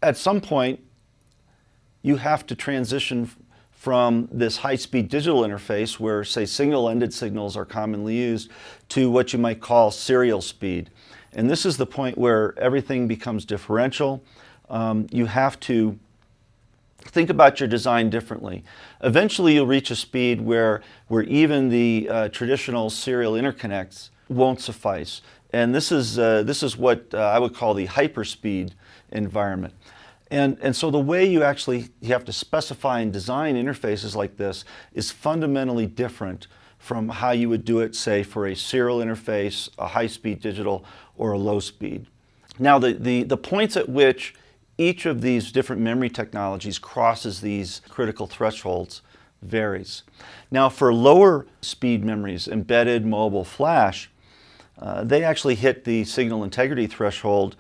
At some point, you have to transition from this high-speed digital interface where, say, single-ended signals are commonly used to what you might call serial speed. And this is the point where everything becomes differential. You have to think about your design differently. Eventually, you'll reach a speed where even the traditional serial interconnects won't suffice. And this is what I would call the hyperspeed environment. And so the way you have to specify and design interfaces like this is fundamentally different from how you would do it, say, for a serial interface, a high-speed digital, or a low-speed. Now, the points at which each of these different memory technologies crosses these critical thresholds varies. Now, for lower speed memories, embedded, mobile, flash, they actually hit the signal integrity threshold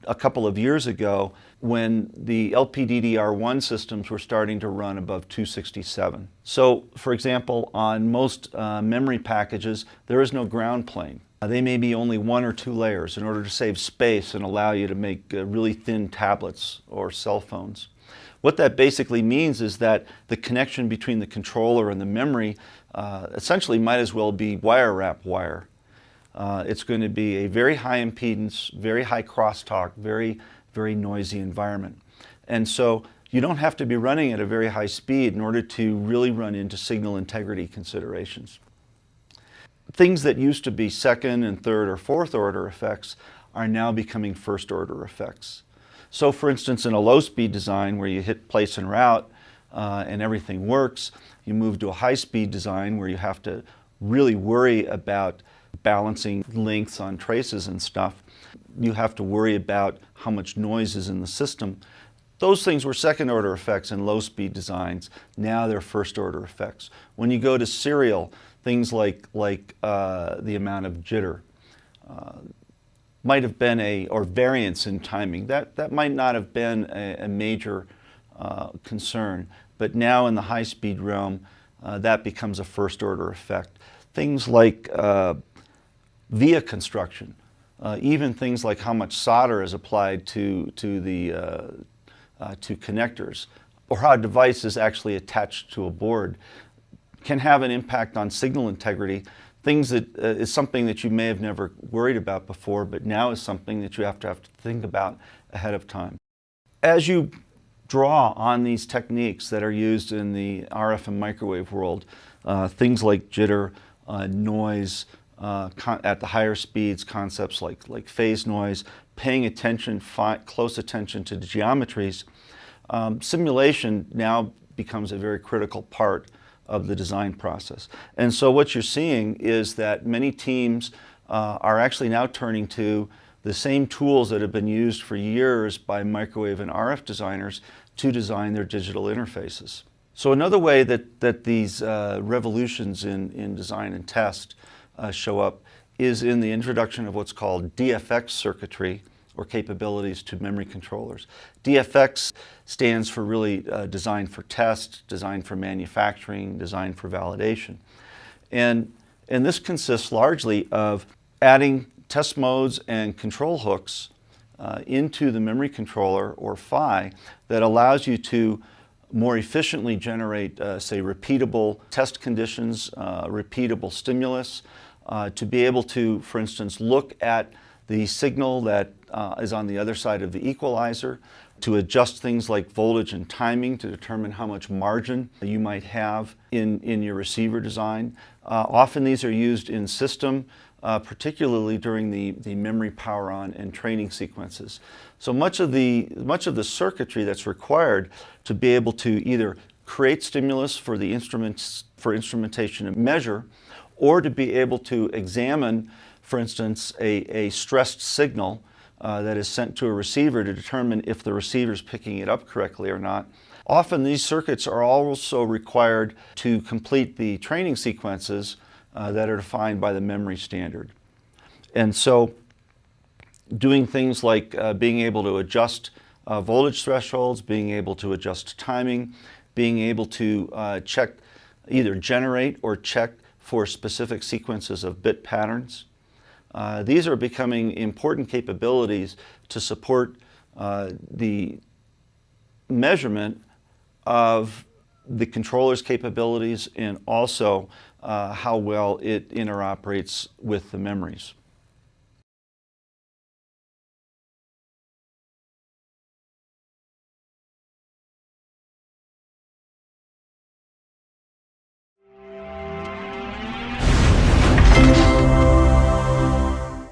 a couple of years ago when the LPDDR1 systems were starting to run above 267. So, for example, on most memory packages, there is no ground plane. They may be only 1 or 2 layers in order to save space and allow you to make really thin tablets or cell phones. What that basically means is that the connection between the controller and the memory essentially might as well be wire wrap wire. It's going to be a very high impedance, very high crosstalk, very noisy environment. And so you don't have to be running at a very high speed in order to really run into signal integrity considerations. Things that used to be second and third or fourth order effects are now becoming first order effects. So for instance, in a low speed design where you hit place and route and everything works, you move to a high speed design where you have to really worry about balancing lengths on traces and stuff. You have to worry about how much noise is in the system. Those things were second order effects in low speed designs. Now they're first order effects. When you go to serial, things like the amount of jitter might have been or variance in timing. That might not have been a major concern, but now in the high speed realm, that becomes a first order effect. Things like via construction, even things like how much solder is applied to connectors, or how a device is actually attached to a board, can have an impact on signal integrity. Things that is something that you may have never worried about before, but now is something that you have to think about ahead of time. As you draw on these techniques that are used in the RF and microwave world, things like jitter, noise, at the higher speeds, concepts like phase noise, paying attention, close attention to the geometries, simulation now becomes a very critical part of the design process. And so what you're seeing is that many teams are actually now turning to the same tools that have been used for years by microwave and RF designers to design their digital interfaces. So another way that these revolutions in design and test show up is in the introduction of what's called DFX circuitry or capabilities to memory controllers. DFX stands for really design for test, design for manufacturing, design for validation. And this consists largely of adding test modes and control hooks into the memory controller or PHY that allows you to more efficiently generate, say, repeatable test conditions, repeatable stimulus, to be able to, for instance, look at the signal that is on the other side of the equalizer, to adjust things like voltage and timing to determine how much margin you might have in your receiver design. Often these are used in system, particularly during the memory power on and training sequences. So much of the circuitry that's required to be able to either create stimulus for the instruments for instrumentation and measure, or to be able to examine, for instance, a stressed signal that is sent to a receiver to determine if the receiver is picking it up correctly or not. Often these circuits are also required to complete the training sequences that are defined by the memory standard. And so doing things like being able to adjust voltage thresholds, being able to adjust timing, being able to either generate or check for specific sequences of bit patterns. These are becoming important capabilities to support the measurement of the controller's capabilities and also how well it interoperates with the memories.